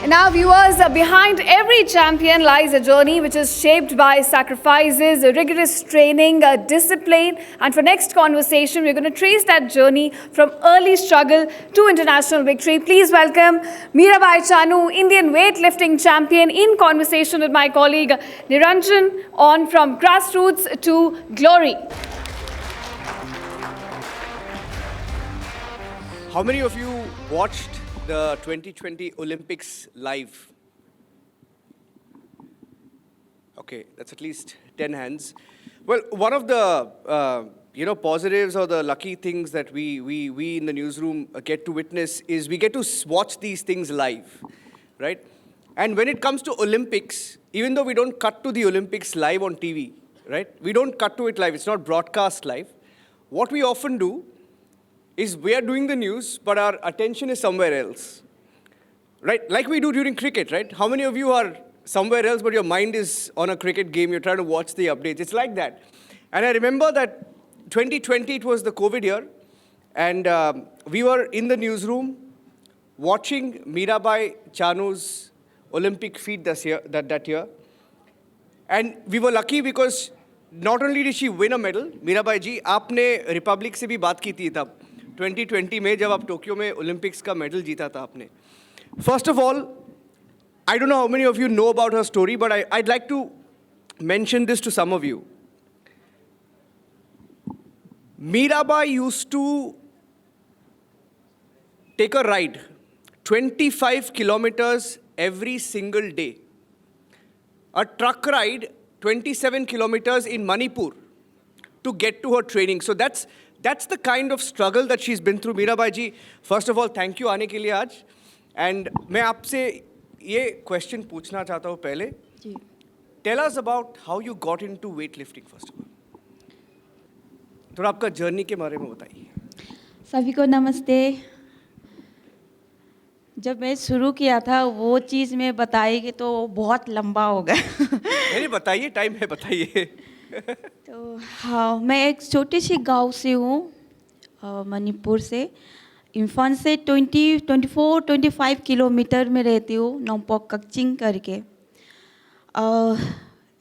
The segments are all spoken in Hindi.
Now, viewers, behind every champion lies a journey which is shaped by sacrifices, rigorous training, discipline. And for next conversation, we're going to trace that journey from early struggle to international victory. Please welcome Mirabai Chanu, Indian weightlifting champion, in conversation with my colleague Niranjan on From Grassroots to Glory. How many of you watched the 2020 Olympics live? Okay, that's at least 10 hands. Well, one of the positives or the lucky things that we in the newsroom get to witness is we get to watch these things live, right? And when it comes to Olympics, even though we don't cut to the Olympics live on TV, right? We don't cut to it live. It's not broadcast live. What we often do is we are doing the news, but our attention is somewhere else, right? Like we do during cricket, right? How many of you are somewhere else, but your mind is on a cricket game, you're trying to watch the updates? It's like that. And I remember that 2020, it was the COVID year, and we were in the newsroom watching Mirabai Chanu's Olympic feat that year. And we were lucky because not only did she win a medal, Mirabai ji, आपने रिपब्लिक से भी बात की थी तब 2020 में जब आप टोक्यो में ओलंपिक्स का मेडल जीता था आपने. First of all, I don't know how many of you know about her story, but I'd like to mention this to some of you. Mirabai used to take a ride 25 kilometers every single day. A truck ride 27 kilometers in Manipur to get to her training. So that's the kind of struggle that she's been through. Mirabai ji, first of all, thank you आने के लिए आज. And मैं आपसे ये question पूछना चाहता हूँ पहले. जी. Tell us about how you got into weightlifting first of all. थोड़ा आपका जर्नी के बारे में बताइए. सभी को नमस्ते. जब मैं शुरू किया था वो चीज़ में बताएगी तो बहुत लंबा होगा. नहीं बताइए, टाइम है, बताइए. तो हाँ, मैं एक छोटे से गांव से हूँ, मणिपुर से. इम्फाल से 24-25 किलोमीटर में रहती हूँ, नोंगपोक कक्चिंग करके.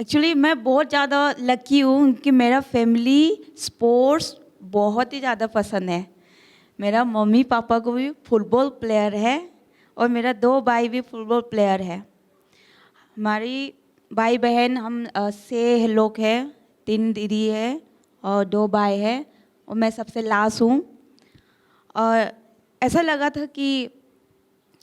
एक्चुअली मैं बहुत ज़्यादा लकी हूँ कि मेरा फैमिली स्पोर्ट्स बहुत ही ज़्यादा पसंद है. मेरा मम्मी पापा को भी फुटबॉल प्लेयर है और मेरा 2 भाई भी फुटबॉल प्लेयर है. हमारी भाई बहन हम 6 लोग हैं, 3 दीदी है और 2 भाई है और मैं सबसे लास्ट हूँ. और ऐसा लगा था कि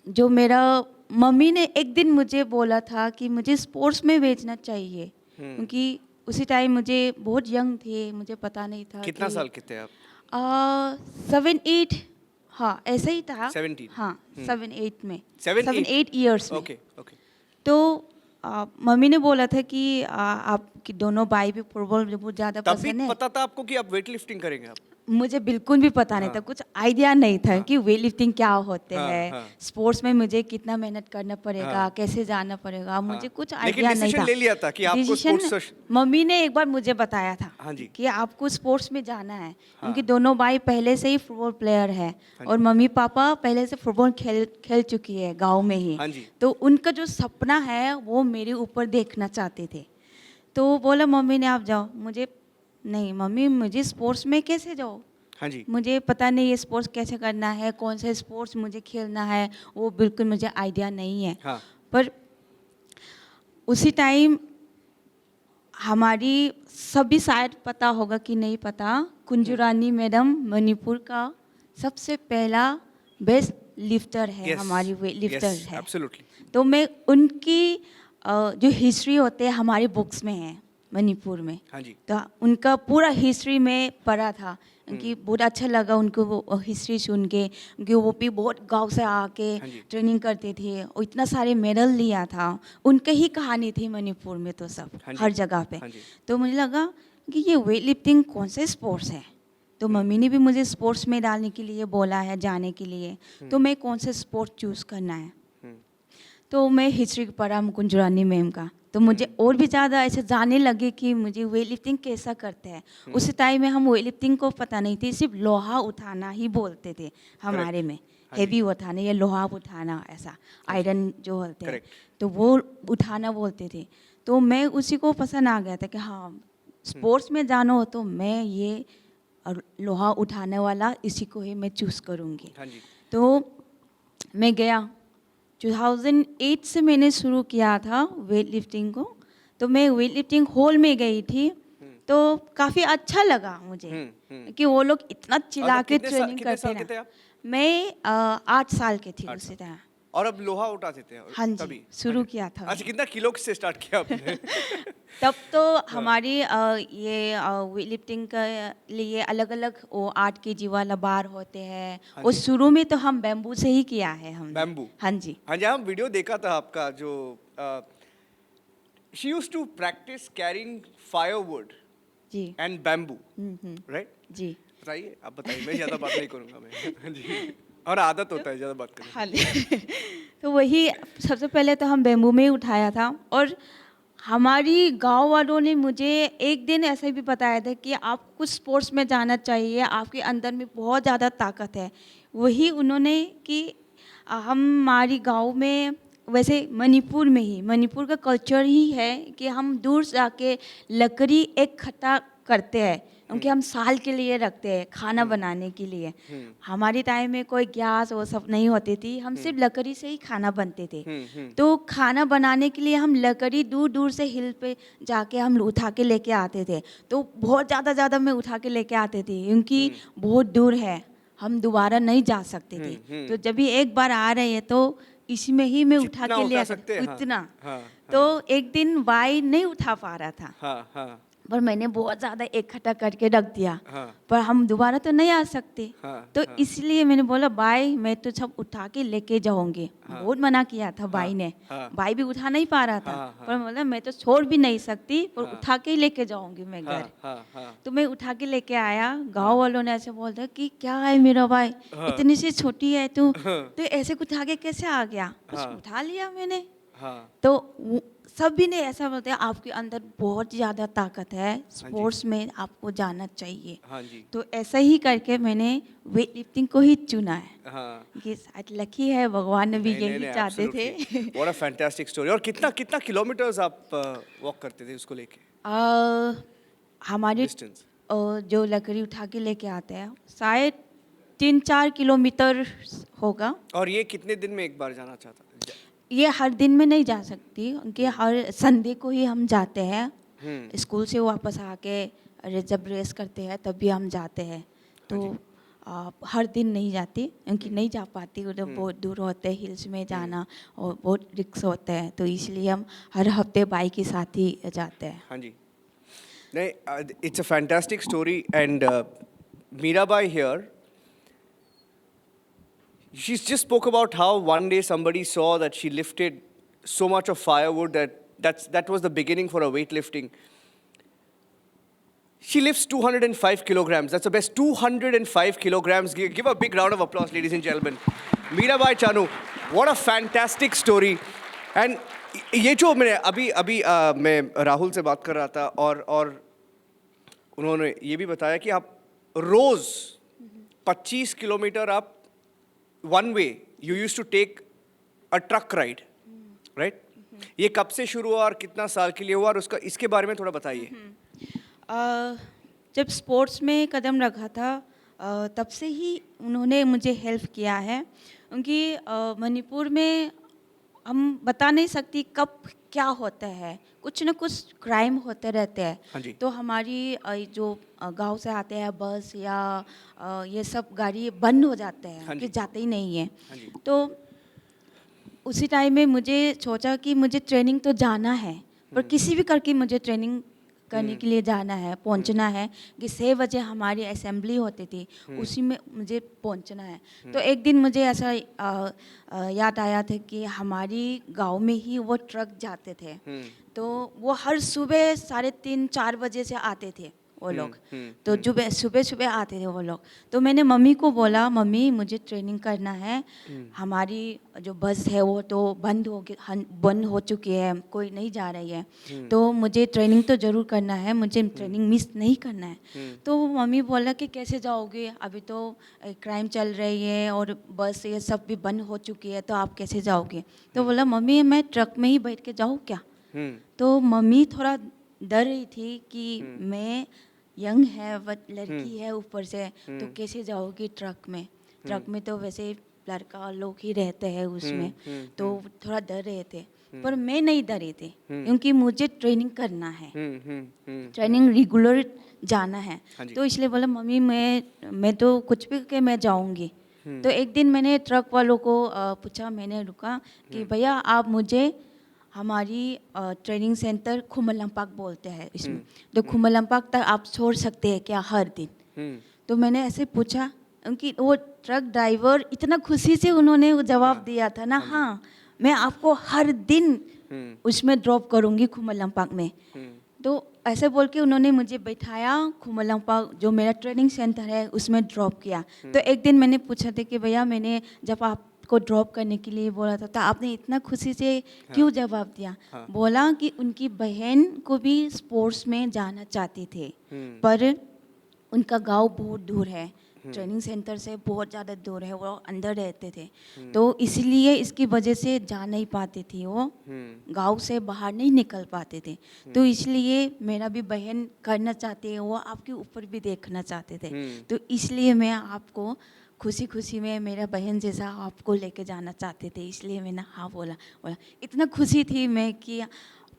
जो मेरा मम्मी ने एक दिन मुझे बोला था कि मुझे स्पोर्ट्स में भेजना चाहिए, क्योंकि उसी टाइम मुझे बहुत यंग थे, मुझे पता नहीं था. कितना साल के थे आप? 7-8, हाँ ऐसा ही था. 17. हाँ 7-8 में. 7-8 ईयर्स में. ओके. तो मम्मी ने बोला था कि आपके दोनों भाई भी फुटबॉल मुझे बहुत ज़्यादा पसंद है. तब भी पता था आपको कि आप वेट लिफ्टिंग करेंगे? आप मुझे बिल्कुल भी पता नहीं था, कुछ आइडिया नहीं था कि वेट लिफ्टिंग क्या होते हैं. स्पोर्ट्स में मुझे कितना मेहनत करना पड़ेगा, कैसे जाना पड़ेगा, मुझे कुछ आइडिया नहीं था. ले लिया था कि आपको स्पोर्ट्स. मम्मी ने एक बार मुझे बताया था कि आपको स्पोर्ट्स में जाना है, क्योंकि दोनों भाई पहले से ही फुटबॉल प्लेयर है और मम्मी पापा पहले से फुटबॉल खेल चुकी है गाँव में ही. तो उनका जो सपना है वो मेरे ऊपर देखना चाहते थे. तो बोला मम्मी ने आप जाओ. मुझे नहीं मम्मी, मुझे स्पोर्ट्स में कैसे जाओ? हाँ जी. मुझे पता नहीं ये स्पोर्ट्स कैसे करना है, कौन सा स्पोर्ट्स मुझे खेलना है, वो बिल्कुल मुझे आइडिया नहीं है. हाँ. पर उसी टाइम हमारी सभी शायद पता होगा कि नहीं पता, कुंजू रानी मैडम मणिपुर का सबसे पहला बेस्ट लिफ्टर है. हमारी वेट लिफ्टर है. तो मैं उनकी जो हिस्ट्री होते हैं हमारी बुक्स में है मणिपुर में. हाँ जी. तो उनका पूरा हिस्ट्री में पढ़ा था कि बहुत अच्छा लगा उनको वो हिस्ट्री सुन के, क्योंकि वो भी बहुत गांव से आके ट्रेनिंग करते थे और इतना सारे मेडल लिया था. उनके ही कहानी थी मणिपुर में तो सब हर जगह पे. तो मुझे लगा कि ये वेट लिफ्टिंग कौन से स्पोर्ट्स है. तो मम्मी ने भी मुझे स्पोर्ट्स में डालने के लिए बोला है, जाने के लिए. तो मैं कौन से स्पोर्ट चूज़ करना है. तो मैं हिस्ट्री पढ़ा कुंजू रानी मैम का, तो मुझे और भी ज़्यादा ऐसे जानने लगे कि मुझे वेट लिफ्टिंग कैसा करते हैं. उस टाइम में हम वेट लिफ्टिंग को पता नहीं थी, सिर्फ लोहा उठाना ही बोलते थे हमारे में. हेवी उठाना या लोहा उठाना, ऐसा आयरन जो बोलते हैं, Correct. तो वो उठाना बोलते थे। तो मैं उसी को पसंद आ गया था कि हाँ, स्पोर्ट्स में जाना हो तो मैं ये लोहा उठाने वाला इसी को ही मैं चूज़ करूँगी। हाँ जी। तो मैं गया, 2008 से मैंने शुरू किया था वेट लिफ्टिंग को। तो मैं वेट लिफ्टिंग हॉल में गई थी, तो काफ़ी अच्छा लगा मुझे कि वो लोग इतना चिल्ला के ट्रेनिंग कितने साल करते के थे हैं। आप? मैं 8 साल की थी 8 उसी साल। तरह। और अब लोहा उठाते थे हाँ जी, तभी? शुरू अच्छा। किया था। अच्छा, कितना किलो से स्टार्ट किया आपने? तब तो हमारी ये वेट लिफ्टिंग के लिए अलग अलग वो 8 केजी वाला बार होते हैं। हाँ और जी। शुरू में तो हम बैम्बू से ही किया है हमने। बैम्बू? हाँ जी। हाँ जी, हाँ, वीडियो देखा था आपका जो she used to practise carrying firewood जी। And bamboo, right? जी। बताइए, आप बताइए, मैं ज़्यादा बात नहीं करूँगा मैं। हाँ जी। और आदत होता है ज़्यादा बात करने हाँ तो वही सबसे पहले तो हम बैम्बू में ही उठाया था। और हमारी गांव वालों ने मुझे एक दिन ऐसे भी बताया था कि आप कुछ स्पोर्ट्स में जाना चाहिए, आपके अंदर में बहुत ज़्यादा ताकत है। वही उन्होंने कि हमारी गांव में, वैसे मणिपुर का कल्चर ही है कि हम दूर जाके लकड़ी इकट्ठा करते हैं, क्योंकि हम साल के लिए रखते हैं खाना बनाने के लिए। हमारी टाइम में कोई गैस वो सब नहीं होती थी, हम सिर्फ लकड़ी से ही खाना बनते थे। तो खाना बनाने के लिए हम लकड़ी दूर दूर से हिल पे जाके हम उठा के लेके आते थे। तो बहुत ज़्यादा मैं उठा के लेके आते थे, क्योंकि बहुत दूर है, हम दोबारा नहीं जा सकते थे। तो जब भी एक बार आ रहे हैं तो इसमें ही मैं उठा जितना के ले उठा आते सकते हैं, हाँ, उतना। हाँ, तो एक दिन भाई नहीं उठा पा रहा था, हाँ, हाँ, पर मैंने बहुत ज़्यादा इकट्ठा करके रख दिया। हाँ, पर हम दोबारा तो नहीं आ सकते। हाँ, तो हाँ। इसलिए मैंने बोला भाई मैं तो सब उठा के लेके जाऊंगी। बहुत मना किया था भाई ने। हाँ। भाई भी उठा नहीं पा रहा था, हाँ, हाँ। पर बोला मैं तो छोड़ भी नहीं सकती, पर उठा के ही लेके जाऊंगी मैं घर। हाँ, हाँ, हाँ। तो मैं उठा के लेके आया। गांव वालों ने ऐसे बोलता कि क्या है मेरा भाई, इतनी सी छोटी है तू, तो ऐसे उठा के कैसे आ गया? बस उठा लिया मैंने। हाँ। तो सभी ने ऐसा बोलते हैं आपके अंदर बहुत ज़्यादा ताकत है, स्पोर्ट्स में आपको जाना चाहिए। हाँ जी। तो ऐसा ही करके मैंने वेट लिफ्टिंग को ही चुना है। हाँ। ये शायद लकी है, भगवान ने भी नहीं, नहीं, यही नहीं, चाहते absolutely. थे। What a fantastic story. और कितना कितना किलोमीटर्स आप वॉक करते थे उसको लेके? हमारे Distance? जो लकड़ी उठा के लेके आते हैं शायद 3-4 किलोमीटर होगा। और ये कितने दिन में एक बार जाना चाहता था? ये हर दिन में नहीं जा सकती, उनके हर संडे को ही हम जाते हैं। स्कूल से वापस आके जब रेस करते हैं तब भी हम जाते हैं। तो हर दिन नहीं जाती, क्योंकि नहीं जा पाती, उधर बहुत दूर होते हैं, हिल्स में जाना और बहुत रिस्क होते हैं। तो इसलिए हम हर हफ्ते बाइक के साथ ही जाते हैं। हाँ जी। नहीं, it's a fantastic story and Mirabai here, she just spoke about how one day somebody saw that she lifted so much of firewood that was the beginning for her weightlifting. She lifts 205 kilograms. That's the best. 205 kilograms. Give a big round of applause, ladies and gentlemen. Mirabai Chanu, what a fantastic story. And ये जो मैंने अभी मैं राहुल से बात कर रहा था और उन्होंने ये भी बताया कि आप रोज 25 किलोमीटर आप one way you used to take a truck ride, right? ये कब से शुरू हुआ और कितना साल के लिए हुआ और उसका इसके बारे में थोड़ा बताइए। जब स्पोर्ट्स में कदम रखा था तब से ही उन्होंने मुझे हेल्प किया है, क्योंकि मणिपुर में हम बता नहीं सकती कब क्या होता है, कुछ न कुछ क्राइम होते रहते हैं। हाँ जी। तो हमारी जो गांव से आते हैं बस या ये सब गाड़ी बंद हो जाते हैं, हाँ जी। कि जाते ही नहीं है। हाँ जी। तो उसी टाइम में मुझे सोचा कि मुझे ट्रेनिंग तो जाना है, पर किसी भी करके मुझे ट्रेनिंग करने के लिए जाना है, पहुंचना है। कि 6 बजे हमारी असेंबली होती थी, उसी में मुझे पहुंचना है। तो एक दिन मुझे ऐसा याद आया था कि हमारी गांव में ही वो ट्रक जाते थे। तो वो हर सुबह 3:30-4 बजे से आते थे वो लोग। तो सुबह सुबह सुबह आते थे वो लोग। तो मैंने मम्मी को बोला, मम्मी मुझे ट्रेनिंग करना है, हमारी जो बस है वो तो बंद हो चुकी है, कोई नहीं जा रही है, तो मुझे ट्रेनिंग तो ज़रूर करना है, मुझे ट्रेनिंग मिस नहीं करना है। तो मम्मी बोला कि कैसे जाओगे, अभी तो क्राइम चल रही है और बस ये सब भी बंद हो चुकी है, तो आप कैसे जाओगे? तो बोला मम्मी मैं ट्रक में ही बैठ के जाऊँ क्या? तो मम्मी थोड़ा डर रही थी कि मैं यंग है बट लड़की है ऊपर से, तो कैसे जाओगी ट्रक में? ट्रक में तो वैसे लड़का लोग ही रहते हैं उसमें, तो थोड़ा डर रहे थे। पर मैं नहीं डरी थी, क्योंकि मुझे ट्रेनिंग करना है, ट्रेनिंग रेगुलर जाना है। तो इसलिए बोला मम्मी मैं तो कुछ भी करके मैं जाऊंगी। तो एक दिन मैंने ट्रक वालों को पूछा, मैंने रुका कि भैया आप मुझे हमारी ट्रेनिंग सेंटर खुमलंपाक बोलते हैं इसमें, तो खुमलंपाक तक आप छोड़ सकते हैं क्या हर दिन? तो मैंने ऐसे पूछा, क्योंकि वो ट्रक ड्राइवर इतना खुशी से उन्होंने वो जवाब दिया था ना, हाँ मैं आपको हर दिन उसमें ड्रॉप करूँगी खुमलंपाक में। तो ऐसे बोल के उन्होंने मुझे बैठाया, खुमलंपाक जो मेरा ट्रेनिंग सेंटर है उसमें ड्रॉप किया। तो एक दिन मैंने पूछा था कि भैया मैंने जब आपको ड्रॉप करने के लिए बोला था तो आपने इतना खुशी से क्यों जवाब दिया? बोला कि उनकी बहन को भी स्पोर्ट्स में जाना चाहती थे, पर उनका गांव बहुत दूर है, ट्रेनिंग सेंटर से बहुत ज़्यादा दूर है, वो अंदर रहते थे, तो इसलिए इसकी वजह से जा नहीं पाती थी, वो गांव से बाहर नहीं निकल पाते थे। तो इसलिए मेरा भी बहन करना चाहते हैं, वो आपके ऊपर भी देखना चाहते थे, तो इसलिए मैं आपको खुशी खुशी में मेरा बहन जैसा आपको लेके जाना चाहते थे, इसलिए मैंने हाँ बोला। इतना खुशी थी मैं कि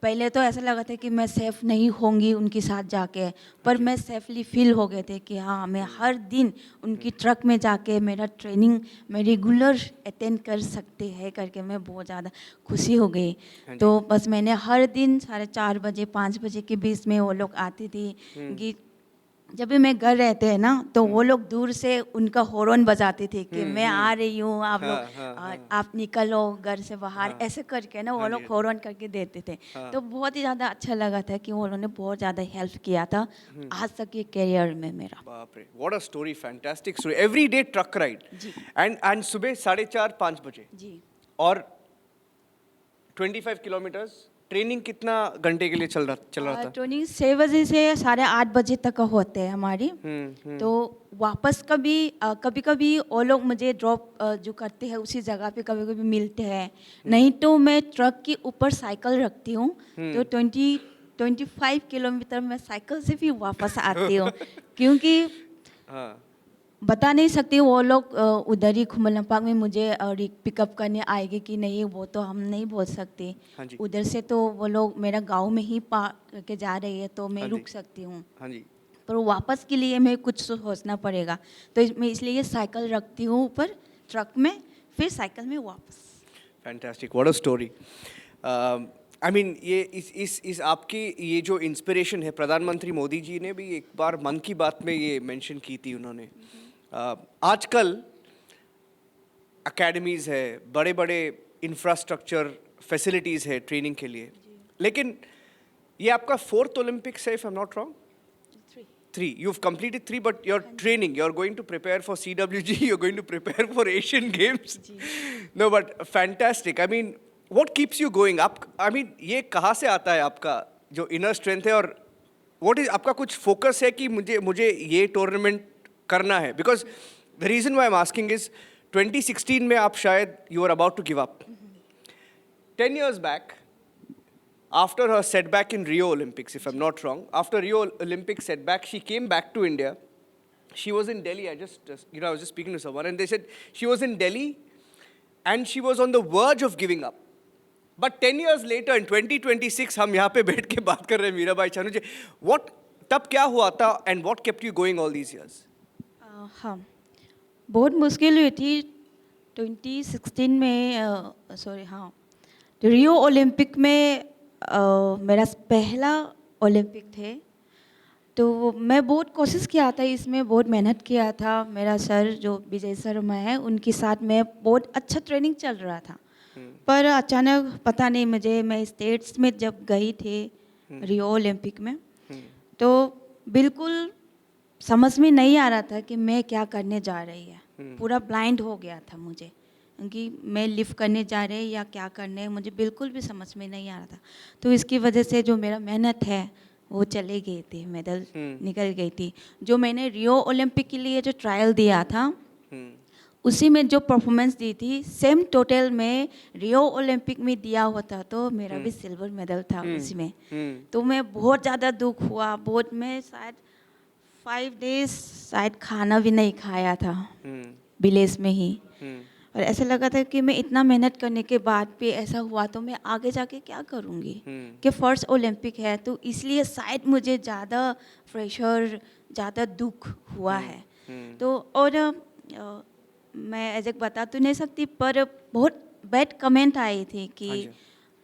पहले तो ऐसा लगा था कि मैं सेफ़ नहीं होंगी उनके साथ जाके, पर मैं सेफली फील हो गए थे कि हाँ मैं हर दिन उनकी ट्रक में जाके मेरा ट्रेनिंग मैं रेगुलर अटेंड कर सकते हैं करके मैं बहुत ज़्यादा खुशी हो गई। तो बस मैंने हर दिन 4:30 बजे 5 बजे के बीच में वो लोग आती थी कि जब भी मैं घर रहते हैं ना, तो वो लोग दूर से उनका हॉर्न बजाते थे कि मैं आ रही हूँ, आप लोग आप निकलो घर से बाहर, ऐसे करके ना वो लोग हॉर्न करके देते थे। तो बहुत ही ज़्यादा अच्छा लगा था कि उन्होंने बहुत ज़्यादा हेल्प किया था आज तक के करियर में मेरा। बाप रे, what a story, fantastic story. Everyday truck ride and सुबह 4:30-5 बजे जी, और 25 किलोमीटर्स। ट्रेनिंग कितना घंटे के लिए चल रहा था? ट्रेनिंग 6 बजे से 8:30 बजे तक होते हैं हमारी। तो वापस कभी कभी वो लोग मुझे ड्रॉप जो करते हैं उसी जगह पे कभी कभी मिलते हैं, नहीं तो मैं ट्रक के ऊपर साइकिल रखती हूँ, तो 25 किलोमीटर मैं साइकिल से भी वापस आती हूँ क्योंकि बता नहीं सकती वो लोग उधर ही खुमलंपाक में मुझे पिकअप करने आएंगे कि नहीं, वो तो हम नहीं बोल सकते। उधर से तो वो लोग मेरा गांव में ही पार करके जा रही है, तो मैं रुक सकती हूँ, पर वापस के लिए मैं कुछ सोचना पड़ेगा, तो मैं इसलिए साइकिल रखती हूँ ऊपर ट्रक में, फिर साइकिल में वापस। Fantastic, what a story. I mean ये इस आपकी ये जो इंस्पिरेशन है, प्रधानमंत्री मोदी जी ने भी एक बार मन की बात में ये मेंशन की थी उन्होंने। आजकल एकेडमीज़ है, बड़े बड़े इंफ्रास्ट्रक्चर फैसिलिटीज़ है ट्रेनिंग के लिए, लेकिन ये आपका 4th ओलंपिक्स है, if I am not wrong. 3. You've completed 3, but you're training. You're going to prepare for CWG. You're going to prepare for Asian Games. No, but fantastic. I mean, what keeps you going up? I mean, ये कहाँ से आता है आपका जो inner strength है, और what is आपका कुछ focus है कि मुझे ये tournament करना है? Because the reason why I'm asking is 2016 में आप शायद you were about to give up. 10 years back, after her setback in Rio Olympics, if I'm not wrong, after Rio Olympics setback, she came back to India. She was in Delhi. I was just speaking to someone, and they said she was in Delhi, and she was on the verge of giving up. But 10 years later, in 2026, हम यहाँ पे बैठ के बात कर रहे हैं मीराबाई चानू जी. What तब क्या हुआ था, and what kept you going all these years? हाँ, बहुत मुश्किल हुई थी 2016 में, रियो ओलंपिक में मेरा पहला ओलंपिक थे, तो मैं बहुत कोशिश किया था, इसमें बहुत मेहनत किया था। मेरा सर जो विजय शर्मा है उनके साथ में बहुत अच्छा ट्रेनिंग चल रहा था, पर अचानक पता नहीं मैं स्टेट्स में जब गई थी रियो ओलंपिक में, तो बिल्कुल समझ में नहीं आ रहा था कि मैं क्या करने जा रही है। पूरा ब्लाइंड हो गया था मुझे, क्योंकि मैं लिफ्ट करने जा रही या क्या करने मुझे बिल्कुल भी समझ में नहीं आ रहा था। तो इसकी वजह से जो मेरा मेहनत है वो चले गए थे, मेडल निकल गई थी। जो मैंने रियो ओलंपिक के लिए जो ट्रायल दिया था उसी में जो परफॉर्मेंस दी थी, सेम टोटल में रियो ओलंपिक में दिया होता तो मेरा भी सिल्वर मेडल था उसी में। तो मैं बहुत ज़्यादा दुख हुआ, बहुत, मैं शायद 5 डेज शायद खाना भी नहीं खाया था विलेज में ही। और ऐसा लगा था कि मैं इतना मेहनत करने के बाद भी ऐसा हुआ तो मैं आगे जाके क्या करूँगी, कि फर्स्ट ओलंपिक है तो इसलिए शायद मुझे ज़्यादा प्रेशर, ज़्यादा दुख हुआ है। तो और मैं ऐसे बता तो नहीं सकती, पर बहुत बैड कमेंट आई थी कि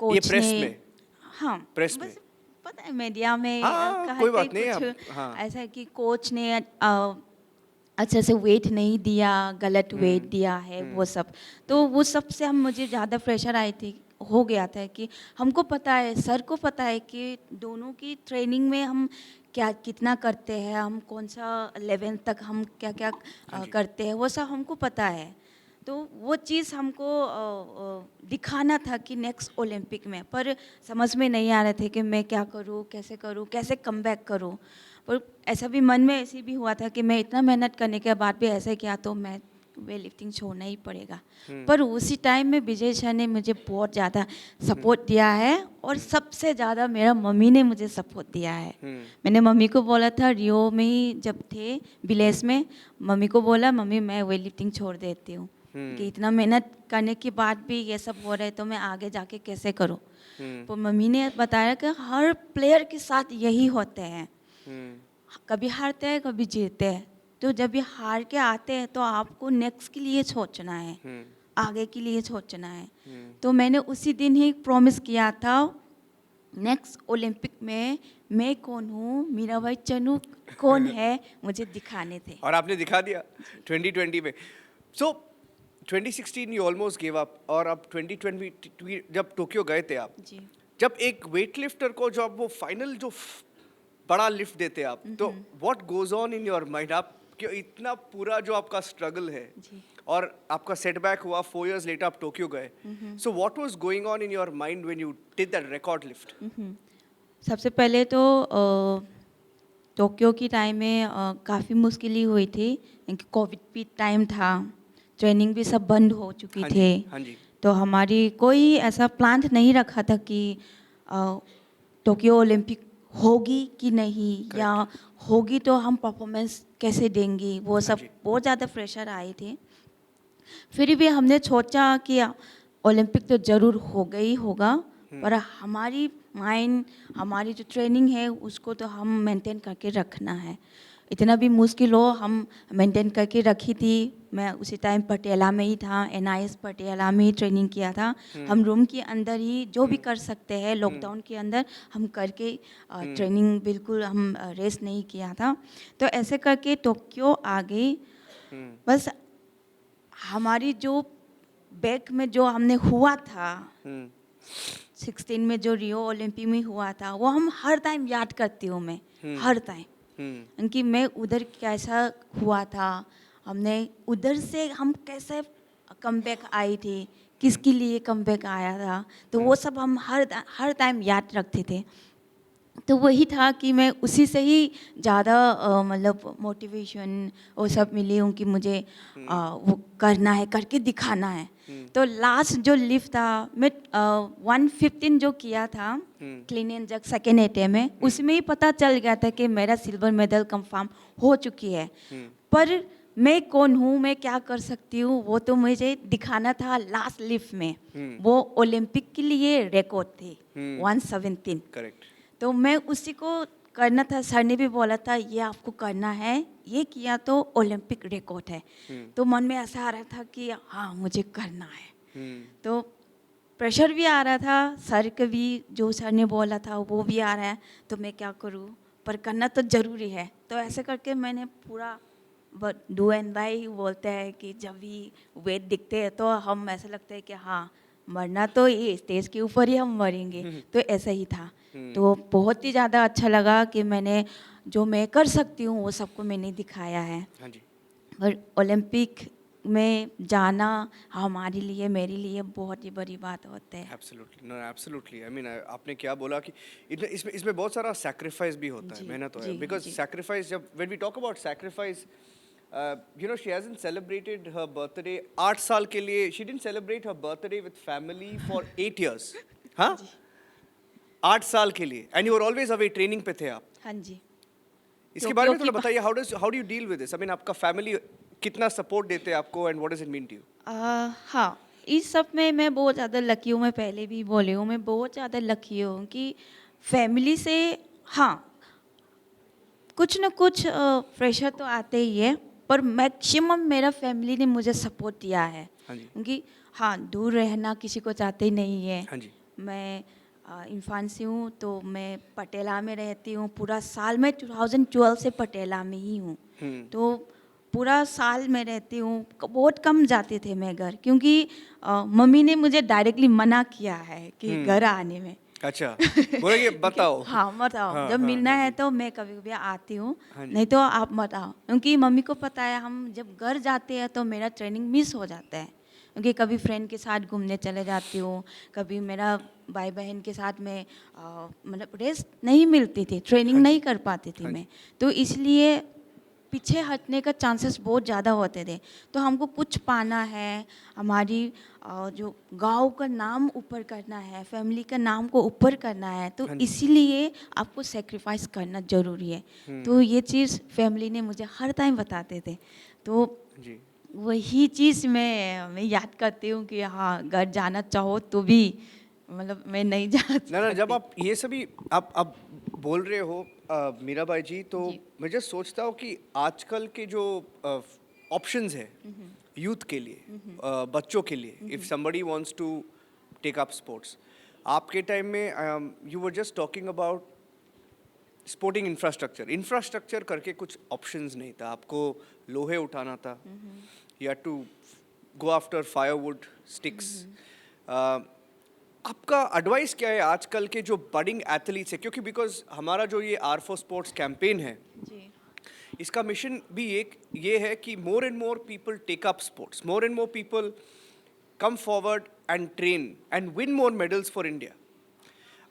कोच प्रेस ने, में? हाँ प्रेस बस में? पता है मीडिया में हाँ, कहा कोई कि बात नहीं, कुछ हाँ। ऐसा है कि कोच ने अच्छे से वेट नहीं दिया, गलत वेट दिया है, वो सब। तो वो सब से हम, मुझे ज़्यादा प्रेशर आई थी, हो गया था कि हमको पता है, सर को पता है कि दोनों की ट्रेनिंग में हम क्या कितना करते हैं, हम कौन सा लेवल तक हम क्या क्या करते हैं, वो सब हमको पता है। तो वो चीज़ हमको दिखाना था कि नेक्स्ट ओलंपिक में, पर समझ में नहीं आ रहे थे कि मैं क्या करूँ, कैसे कमबैक करूँ। पर ऐसा भी मन में ऐसे भी हुआ था कि मैं इतना मेहनत करने के बाद भी ऐसे किया तो मैं वेट लिफ्टिंग छोड़ना ही पड़ेगा। पर उसी टाइम में विजय सर ने मुझे बहुत ज़्यादा सपोर्ट दिया है, और सबसे ज़्यादा मेरा मम्मी ने मुझे सपोर्ट दिया है। मैंने मम्मी को बोला था रियो में ही जब थे विलेज में, मम्मी को बोला मम्मी मैं वेट लिफ्टिंग छोड़ देती हूँ, कि इतना मेहनत करने के बाद भी ये सब हो रहा है तो मैं आगे जाके कैसे करूँ। तो मम्मी ने बताया कि हर प्लेयर के साथ यही होते हैं, कभी हारते हैं कभी जीतते हैं। तो जब ये हार के आते हैं तो आपको नेक्स्ट के लिए सोचना है, आगे के लिए सोचना है। तो मैंने उसी दिन ही प्रॉमिस किया था, नेक्स्ट ओलंपिक में मैं कौन हूँ, मीराबाई चानू कौन है, मुझे दिखाने थे। और आपने दिखा दिया 2020 में। सो 2016 यू ऑलमोस्ट गिव अप, और अब 2020 जब टोक्यो गए थे आप, जी जब एक वेट लिफ्टर को जब वो फाइनल जो बड़ा लिफ्ट देते आप, तो what goes on in your mind? आप क्यों इतना पूरा जो आपका स्ट्रगल है जी। और आपका सेटबैक हुआ, 4 years लेटर आप टोक्यो गए, so what was going on in your mind when you did that record lift? सबसे पहले तो टोक्यो की टाइम में काफ़ी मुश्किल ही हुई थी, क्योंकि कोविड भी टाइम था, ट्रेनिंग भी सब बंद हो चुकी हाँ थे। जी, हाँ जी। तो हमारी कोई ऐसा प्लान नहीं रखा था कि टोक्यो ओलंपिक होगी कि नहीं, या होगी तो हम परफॉर्मेंस कैसे देंगे, वो सब जी। बहुत ज़्यादा प्रेशर आए थे। फिर भी हमने सोचा कि ओलंपिक तो ज़रूर होगा ही होगा, पर हमारी माइंड, हमारी जो ट्रेनिंग है उसको तो हम मेंटेन करके रखना है। इतना भी मुश्किल हो हम मेंटेन करके रखी थी। मैं उसी टाइम पटियाला में ही था, NIS पटियाला में ही ट्रेनिंग किया था। हम रूम के अंदर ही जो भी कर सकते हैं लॉकडाउन के अंदर हम करके ट्रेनिंग, बिल्कुल हम रेस्ट नहीं किया था। तो ऐसे करके टोक्यो आ गई। बस हमारी जो बैक में जो हमने हुआ था 16 में, जो रियो ओलंपिक में हुआ था, वो हम हर टाइम याद करती हूँ मैं, हर टाइम, क्योंकि मैं उधर कैसा हुआ था, हमने उधर से हम कैसे कमबैक आई थी, किसके लिए कमबैक आया था, तो वो सब हम हर टाइम याद रखते थे। तो वही था कि मैं उसी से ही ज़्यादा मतलब मोटिवेशन वो सब मिली हूँ कि मुझे वो करना है, करके दिखाना है। तो लास्ट जो लिफ्ट था, मैं 115 जो किया था clean and jerk second attempt में, उसमें ही पता चल गया था कि मेरा सिल्वर मेडल कंफर्म हो चुकी है। पर मैं कौन हूँ, मैं क्या कर सकती हूँ, वो तो मुझे दिखाना था लास्ट लिफ्ट में। वो ओलंपिक के लिए रिकॉर्ड थे 117। करेक्ट। तो मैं उसी को करना था। सर ने भी बोला था ये आपको करना है, ये किया तो ओलंपिक रिकॉर्ड है। तो मन में ऐसा आ रहा था कि हाँ मुझे करना है। तो प्रेशर भी आ रहा था, सर का भी जो सर ने बोला था वो भी आ रहा है, तो मैं क्या करूँ, पर करना तो ज़रूरी है। तो ऐसे करके मैंने पूरा डू एंड बाई बोलते हैं कि जब भी वेट दिखते हैं तो हम ऐसा लगता है कि हाँ मरना तो ये स्टेज के ऊपर ही हम मरेंगे। तो ऐसा ही था। तो बहुत ही ज़्यादा अच्छा लगा कि मैंने जो मैं कर सकती हूँ वो सबको मैंने दिखाया है। हाँ जी। और ओलंपिक में जाना हमारे लिए, मेरे लिए बहुत ही बड़ी बात होती है। Absolutely, no absolutely, I mean आपने क्या बोला कि इसमें इसमें बहुत सारा सैक्रिफाइस भी होता है, जी, मेहनत तो है, जी, बिकॉज जी। सैक्रिफाइस, जब when we talk about sacrifice, you know she hasn't celebrated her birthday 8 साल के लिए, she didn't celebrate her birthday with family for 8 years. हाँ, 8 साल के लिए, and you are always away, training पे थे आप। हाँ जी। इसके बारे में क्योंकि थोड़ा बताइए, how do you deal with this? I mean आपका फैमिली कितना सपोर्ट देते हैं आपको, and what does it mean to you? हाँ, इस सब में मैं बहुत ज़्यादा लकी हूँ। मैं पहले भी बोली हूँ, मैं बहुत ज़्यादा लकी हूँ कि फैमिली से, हाँ, कुछ न कुछ प्रेशर तो आते ही है, पर मैक्सिमम मेरा फैमिली ने मुझे सपोर्ट दिया है। हाँ जी। क्योंकि हाँ, दूर रहना किसी को चाहते ही नहीं है। हाँ जी। मैं इम्फाल से हूँ, तो मैं पटेला में रहती हूँ। पूरा साल मैं 2012 से पटेला में ही हूँ। तो पूरा साल मैं रहती हूँ, बहुत कम जाते थे मैं घर, क्योंकि मम्मी ने मुझे डायरेक्टली मना किया है कि घर आने में। अच्छा, बोले कि बताओ। हाँ, मत आओ, हाँ, जब हाँ, मिलना हाँ है जी। तो मैं कभी कभी आती हूँ, हाँ जी। नहीं तो आप मत आओ। क्योंकि मम्मी को पता है हम जब घर जाते हैं तो मेरा ट्रेनिंग मिस हो जाता है। क्योंकि कभी फ्रेंड के साथ घूमने चले जाती हूँ, कभी मेरा भाई बहन के साथ में मतलब रेस्ट नहीं मिलती थी, ट्रेनिंग हाँ जी। नहीं कर पाती थी हाँ मैं। जी। तो इसलिए पीछे हटने का चांसेस बहुत ज़्यादा होते थे। तो हमको कुछ पाना है, हमारी जो गांव का नाम ऊपर करना है, फैमिली का नाम को ऊपर करना है, तो हाँ जी। इसीलिए आपको सेक्रीफाइस करना ज़रूरी है। तो ये चीज़ फैमिली ने मुझे हर टाइम बताते थे। तो जी। वही चीज़ मैं याद करती हूँ कि हाँ, घर जाना चाहो तो भी मतलब मैं नहीं जा ना ना, जब सकती। आप ये सभी आप बोल रहे हो मीराबाई जी, तो जी। मैं जस्ट सोचता हूँ कि आजकल के जो ऑप्शंस है यूथ के लिए, बच्चों के लिए, if somebody wants to take up sports, आपके टाइम में you were just talking about sporting infrastructure करके कुछ ऑप्शंस नहीं था। आपको लोहे उठाना था, you had to go after firewood sticks. आपका एडवाइस क्या है आजकल के जो बडिंग एथलीट्स है, क्योंकि बिकॉज हमारा जो ये आर फॉर स्पोर्ट्स कैंपेन है, जी। इसका मिशन भी एक ये है कि more and more people take up sports, more and more people come forward and train and win more medals for India.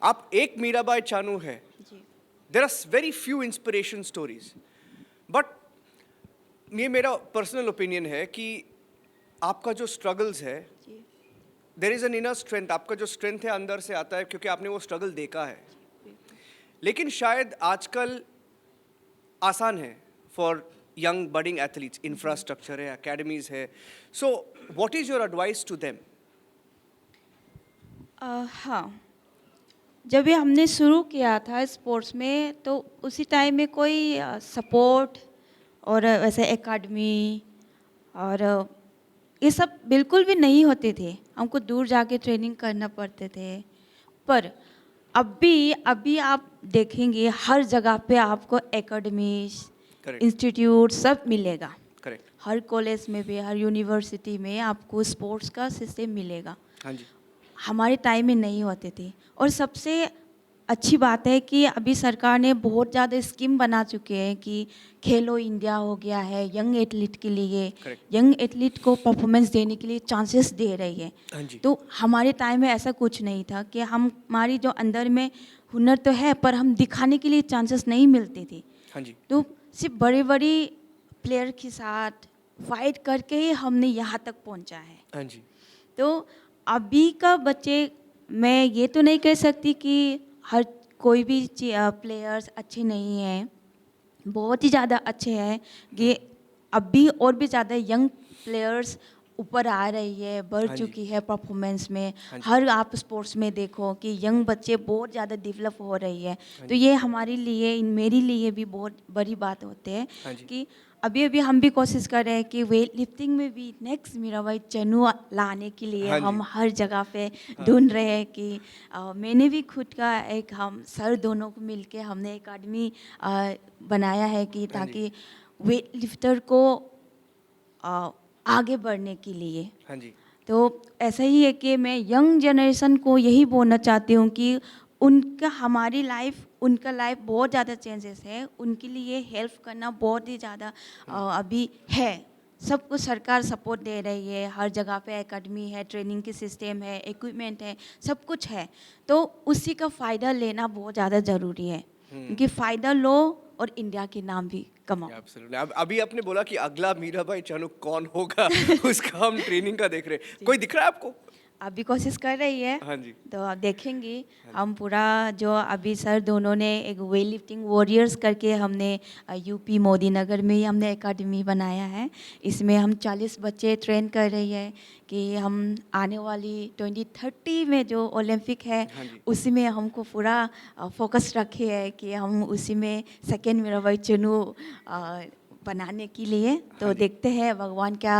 आप एक मीराबाई चानू है, जी। There are very few inspiration stories, but ये मेरा पर्सनल ओपिनियन है कि आपका जो स्ट्रगल्स है, जी। There is an inner strength, आपका जो स्ट्रेंथ है अंदर से आता है, क्योंकि आपने वो स्ट्रगल देखा है। लेकिन शायद आजकल आसान है for young budding athletes, infrastructure है, एकेडमीज है, so what is your advice to them? हाँ, जब ये हमने शुरू किया था स्पोर्ट्स में, तो उसी टाइम में कोई सपोर्ट और वैसे एकेडमी और ये सब बिल्कुल भी नहीं होते थे। हमको दूर जाके ट्रेनिंग करना पड़ते थे। पर अभी आप देखेंगे हर जगह पे आपको एकेडमीज, करेक्ट, इंस्टीट्यूट सब मिलेगा। करेक्ट। हर कॉलेज में भी, हर यूनिवर्सिटी में आपको स्पोर्ट्स का सिस्टम मिलेगा। हाँ जी। हमारे टाइम में नहीं होते थे। और सबसे अच्छी बात है कि अभी सरकार ने बहुत ज़्यादा स्कीम बना चुके हैं कि खेलो इंडिया हो गया है यंग एथलीट के लिए। Correct. यंग एथलीट को परफॉर्मेंस देने के लिए चांसेस दे रही है। हाँ जी। तो हमारे टाइम में ऐसा कुछ नहीं था कि हमारी जो अंदर में हुनर तो है, पर हम दिखाने के लिए चांसेस नहीं मिलते थे। हाँ जी। तो सिर्फ बड़े बड़ी प्लेयर के साथ फाइट करके ही हमने यहाँ तक पहुँचा है। हाँ जी। तो अभी का बच्चे, मैं ये तो नहीं कह सकती कि हर कोई भी प्लेयर्स अच्छे नहीं हैं, बहुत ही ज़्यादा अच्छे हैं। कि अभी और भी ज़्यादा यंग प्लेयर्स ऊपर आ रही है, बढ़ हाँ जी। चुकी है परफॉर्मेंस में। हाँ जी। हर आप स्पोर्ट्स में देखो कि यंग बच्चे बहुत ज़्यादा डेवलप हो रही है। हाँ तो जी। ये हमारे लिए, मेरे लिए भी बहुत बड़ी बात होती है हाँ जी। कि अभी हम भी कोशिश कर रहे हैं कि वेट लिफ्टिंग में भी नेक्स्ट मीराबाई चानू लाने के लिए हाँ जी। हम हर जगह पे ढूंढ रहे हैं कि मैंने भी खुद का एक, हम सर दोनों को मिलके हमने एकेडमी बनाया है कि हाँ जी। ताकि वेट लिफ्टर को आगे बढ़ने के लिए। हाँ जी। तो ऐसा ही है कि मैं यंग जनरेशन को यही बोलना चाहती हूँ कि उनका हमारी लाइफ उनका लाइफ बहुत ज़्यादा चेंजेस है, उनके लिए हेल्प करना बहुत ही ज़्यादा अभी है। सब कुछ सरकार सपोर्ट दे रही है, हर जगह पे एकेडमी है, ट्रेनिंग की सिस्टम है, इक्विपमेंट है, सब कुछ है। तो उसी का फ़ायदा लेना बहुत ज़्यादा ज़रूरी है, क्योंकि फ़ायदा लो और इंडिया के नाम भी कमाओ। Absolutely. अभी आपने बोला कि अगला मीराबाई चानू कौन होगा उसका हम ट्रेनिंग का देख रहे हैं। कोई दिख रहा है आपको? अभी कोशिश कर रही है, हाँ जी। तो आप देखेंगे हम पूरा जो अभी सर दोनों ने एक वेट लिफ्टिंग वॉरियर्स करके हमने यूपी मोदी नगर में ही हमने एकेडमी बनाया है। इसमें हम 40 बच्चे ट्रेन कर रही है कि हम आने वाली 2030 में जो ओलंपिक है हाँ जी। उसी में हमको पूरा फोकस रखे है कि हम उसी में सेकेंड मीराबाई चानू बनाने के लिए। तो देखते हैं भगवान क्या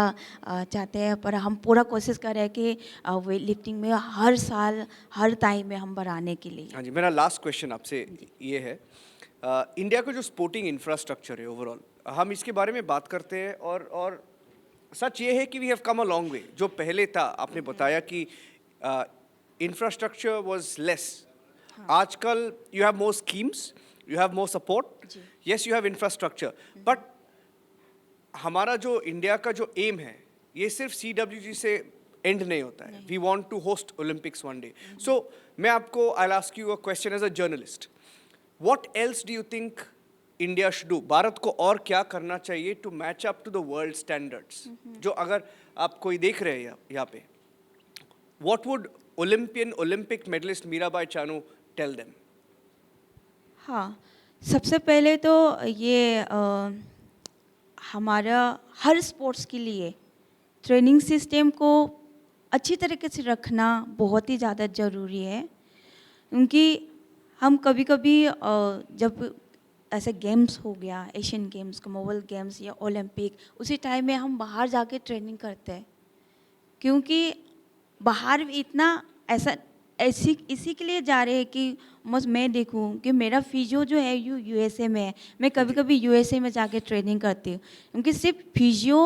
चाहते हैं, पर हम पूरा कोशिश कर रहे हैं कि वेट लिफ्टिंग में हर साल हर टाइम में हम बढ़ाने के लिए। हाँ जी, मेरा लास्ट क्वेश्चन आपसे ये है, इंडिया का जो स्पोर्टिंग इंफ्रास्ट्रक्चर है ओवरऑल, हम इसके बारे में बात करते हैं और सच ये है कि we have come a long way. जो पहले था, आपने बताया कि इंफ्रास्ट्रक्चर वाज लेस, आजकल you have more schemes, you have more support, yes you have infrastructure, but हमारा जो इंडिया का जो एम है ये सिर्फ CWG से एंड नहीं होता है। We want to host Olympics one day. So मैं आपको I will ask you a question as a journalist, what else do you think India should do? Bharat को और क्या करना चाहिए to match up to the world standards? जो अगर आप कोई देख रहे हैं यहाँ पे, what would Olympic medallist Mirabai Chanu tell them? हाँ, सबसे पहले तो ये हमारा हर स्पोर्ट्स के लिए ट्रेनिंग सिस्टम को अच्छी तरीके से रखना बहुत ही ज़्यादा ज़रूरी है, क्योंकि हम कभी कभी जब ऐसे गेम्स हो गया, एशियन गेम्स, कॉमनवेल्थ गेम्स या ओलंपिक, उसी टाइम में हम बाहर जाके ट्रेनिंग करते हैं, क्योंकि बाहर भी इतना ऐसा इसी के लिए जा रहे हैं कि बस मैं देखूं कि मेरा फिजियो जो है USA में है। मैं कभी कभी USA में जाके ट्रेनिंग करती हूँ, क्योंकि सिर्फ फिजियो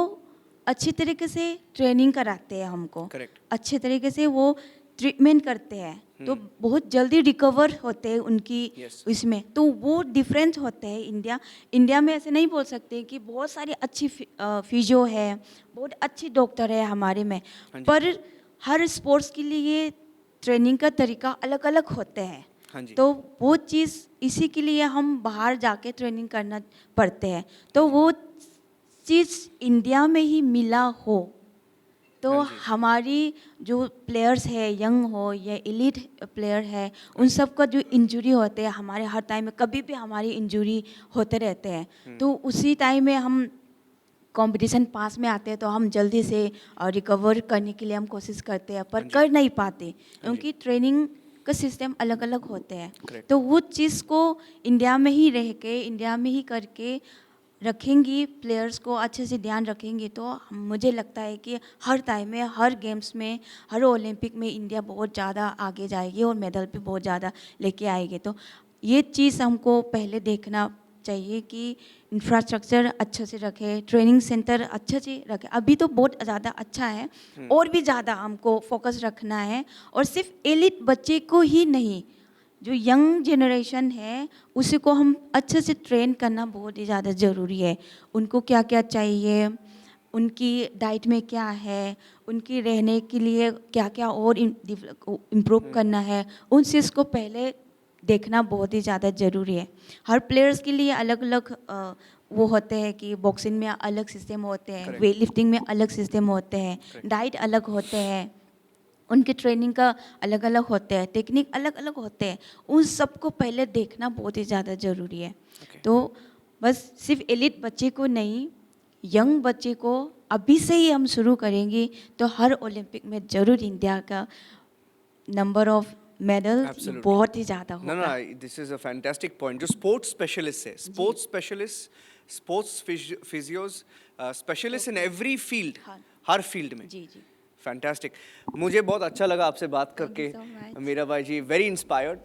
अच्छी तरीके से ट्रेनिंग कराते हैं हमको। Correct. अच्छे तरीके से वो ट्रीटमेंट करते हैं, तो बहुत जल्दी रिकवर होते हैं उनकी इसमें। तो वो डिफरेंस होते हैं। इंडिया में ऐसे नहीं बोल सकते कि बहुत सारी अच्छी फिजियो है, बहुत अच्छी डॉक्टर है हमारे में, पर हर स्पोर्ट्स के लिए ट्रेनिंग का तरीका अलग अलग होते हैं। हाँ जी। तो वो चीज़ इसी के लिए हम बाहर जाके ट्रेनिंग करना पड़ते हैं। तो वो चीज़ इंडिया में ही मिला हो तो हमारी जो प्लेयर्स है, यंग हो या एलीट प्लेयर है, उन सब का जो इंजरी होते हैं हमारे हर टाइम में, कभी भी हमारी इंजरी होते रहते हैं, तो उसी टाइम में हम कंपटीशन पास में आते हैं तो हम जल्दी से रिकवर करने के लिए हम कोशिश करते हैं, पर कर नहीं पाते, क्योंकि ट्रेनिंग का सिस्टम अलग अलग होते हैं। तो वो चीज़ को इंडिया में ही रह के, इंडिया में ही करके रखेंगी, प्लेयर्स को अच्छे से ध्यान रखेंगे, तो मुझे लगता है कि हर टाइम में, हर गेम्स में, हर ओलंपिक में इंडिया बहुत ज़्यादा आगे जाएगी और मेडल भी बहुत ज़्यादा लेके आएगी। तो ये चीज़ हमको पहले देखना चाहिए कि इंफ्रास्ट्रक्चर अच्छे से रखे, ट्रेनिंग सेंटर अच्छे से रखे। अभी तो बहुत ज़्यादा अच्छा है, और भी ज़्यादा हमको फोकस रखना है, और सिर्फ एलिट बच्चे को ही नहीं, जो यंग जनरेशन है उसी को हम अच्छे से ट्रेन करना बहुत ही ज़्यादा ज़रूरी है। उनको क्या क्या चाहिए, उनकी डाइट में क्या है, उनकी रहने के लिए क्या क्या और इम्प्रूव करना है, उन चीज़ को पहले देखना बहुत ही ज़्यादा ज़रूरी है। हर प्लेयर्स के लिए अलग अलग वो होते हैं कि बॉक्सिंग में अलग सिस्टम होते हैं, वेट लिफ्टिंग में अलग सिस्टम होते हैं, डाइट अलग होते हैं, उनके ट्रेनिंग का अलग अलग होते हैं, टेक्निक अलग अलग होते हैं। उन सबको पहले देखना बहुत ही ज़्यादा ज़रूरी है। तो बस सिर्फ एलिट बच्चे को नहीं, यंग बच्चे को अभी से ही हम शुरू करेंगे तो हर ओलंपिक में ज़रूर इंडिया का नंबर ऑफ मेडल बहुत ही ज़्यादा होगा। No, this is a fantastic point. जो स्पोर्ट्स स्पेशलिस्ट है, sports specialist, sports physios, specialist in every field, हर फील्ड में। जी जी, फैंटास्टिक। मुझे बहुत अच्छा लगा आपसे बात करके Mirabai ji, very inspired,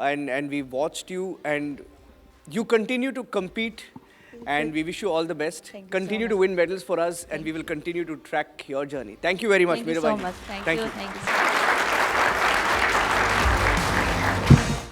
and we watched you and you continue to compete and we wish you all the best. Continue to win medals for us and we will continue to track your journey. Thank you very much, Mirabai. Thank you so much. Thank you.